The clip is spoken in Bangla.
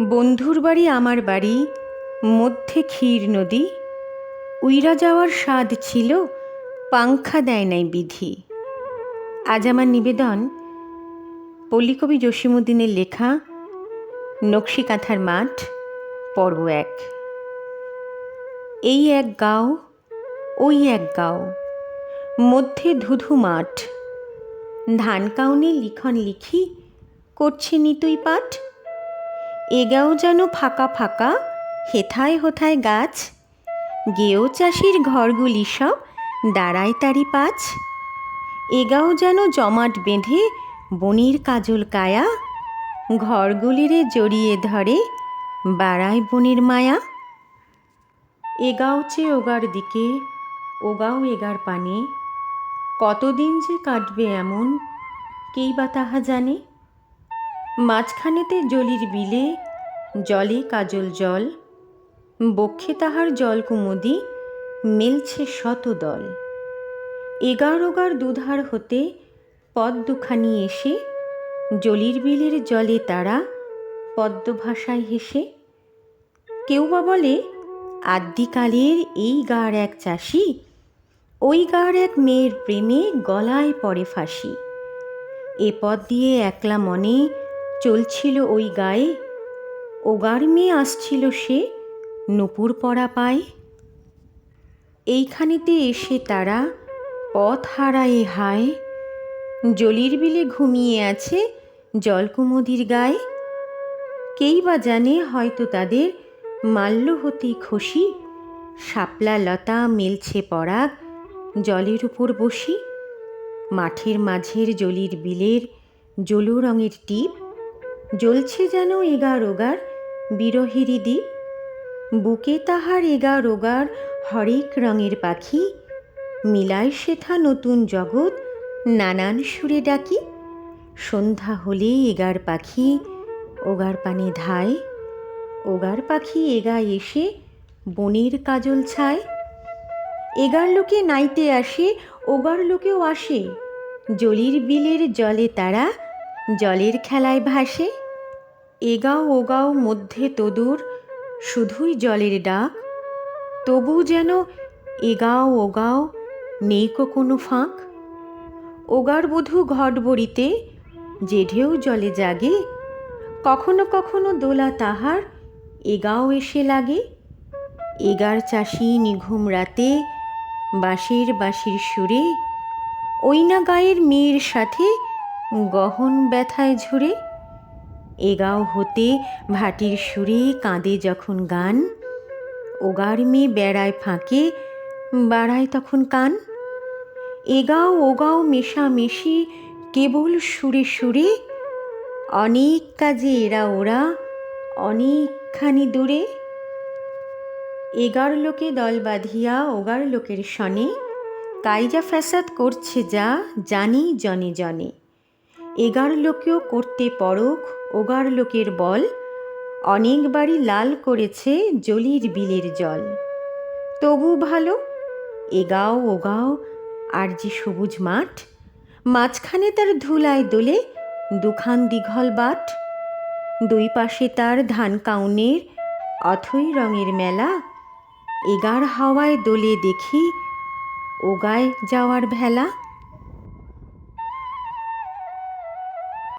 বন্ধুর বাড়ি আমার বাড়ি, মধ্যে ক্ষীর নদী। উইরা যাওয়ার স্বাদ ছিল, পাংখা দেয় নাই বিধি। আজ আমার নিবেদন পল্লীকবি জসীমউদ্দীনের লেখা নকশিকাঁথার মাঠ, পর্ব ১। এই এক গাঁও, ওই এক গাঁও, মধ্যে ধুধু মাঠ। ধান কাউনে লিখন লিখি, করছে নিতুই পাঠ। এ গাঁও যেন ফাঁকা ফাঁকা, হেথায় হোথায় গাছ। গেঁয়ো চাষির ঘরগুলি সব দাঁড়ায় তারি পাছ। এ গাঁও যেন জমাট বেঁধে বনের কাজল কায়া। ঘরগুলিরে জড়িয়ে ধরে বাড়ায় বনের মায়া। এ গাঁও চেয়ে ওগার দিকে, ও গাঁও এগার পানে। কতদিন যে কাটবে এমন, কেই বা তাহা জানে। মাঝখানেতে জলির বিলে, জলে কাজল জল। বক্ষে তাহার জল কুমুদি, মেলছে শত দল। এগার ওগার দুধার হতে পথ দুখানি এসে, জলির বিলের জলে তারা পদ্ম ভাষায় হেসে। কেউ বা বলে, আদ্যিকালের এই গাঁর এক চাষি, ওই গাঁর এক মেয়ের প্রেমে গলায় পড়ে ফাঁসি। এ পথ দিয়ে একলা মনে চলছিল ওই গায়ে, ওগার মেয়ে আসছিল সে নূপুর পরা পায়ে। এইখানেতে এসে তারা পথ হারায়ে হায়। জলির বিলে ঘুমিয়ে আছে জলকুমুদির গায়ে। কেই বা জানে, হয়তো তাদের মাল্য হতেই খসি, শাপলা লতা মেলছে পরাগ জলের উপর বসি। মাঠের মাঝের জলির বিলের জলো রঙের টিপ, জ্বলছে যেন এগার ওগার বিরহেরই দ্বীপ। বুকে তাহার এগার ওগার হরেক রঙের পাখি, মিলায় সেথা নতুন জগৎ নানান সুরে ডাকি। সন্ধ্যা হলে এগার পাখি ওগার পানে ধায়, ওগার পাখি এগায় এসে বনের কাজল ছায়। এগার লোকে নাইতে আসে, ওগার লোকেও আসে, জলির বিলের জলে তারা জলের খেলায় ভাসে। এগাও ওগাও মধ্যে তদুর শুধুই জলের ডাক, তবু যেন এগাও ওগাও নেইকো কোনো ফাঁক। ওগার বধূ ঘট বড়িতে যে ঢেউ জলে জাগে, কখনো কখনো দোলা তাহার এগাও এসে লাগে। এগার চাষি নিঘুম রাতে বাঁশির বাঁশির সুরে, ওই না গায়ের মেয়ের সাথে গহন ব্যথায় ঝরে। এগাও হতে ভাটির সুরে কাঁদে যখন গান, ওগার মেয়ে বেড়ায় ফাঁকে বাড়ায় তখন কান। এগাও ওগাও মেশামেশি কেবল সুরে সুরে, অনেক কাজে এরা ওরা অনেকখানি দূরে। এগার লোকে দল বাঁধিয়া ওগার লোকের সনে, কাইজা ফ্যাসাদ করছে যা জানি জনে জনে। এগার লোকেও করতে পরখ ওগার লোকের বল, অনেক বাড়ি লাল করেছে জলির বিলের জল। তবু ভালো, এগাও ওগাও আর যে সবুজ মাঠ, মাঝখানে তার ধুলায় দোলে দুখান দিঘল বাট। দুই পাশে তার ধান কাউনের অথই রঙের মেলা, এগার হাওয়ায় দোলে দেখি ওগায় যাওয়ার ভেলা।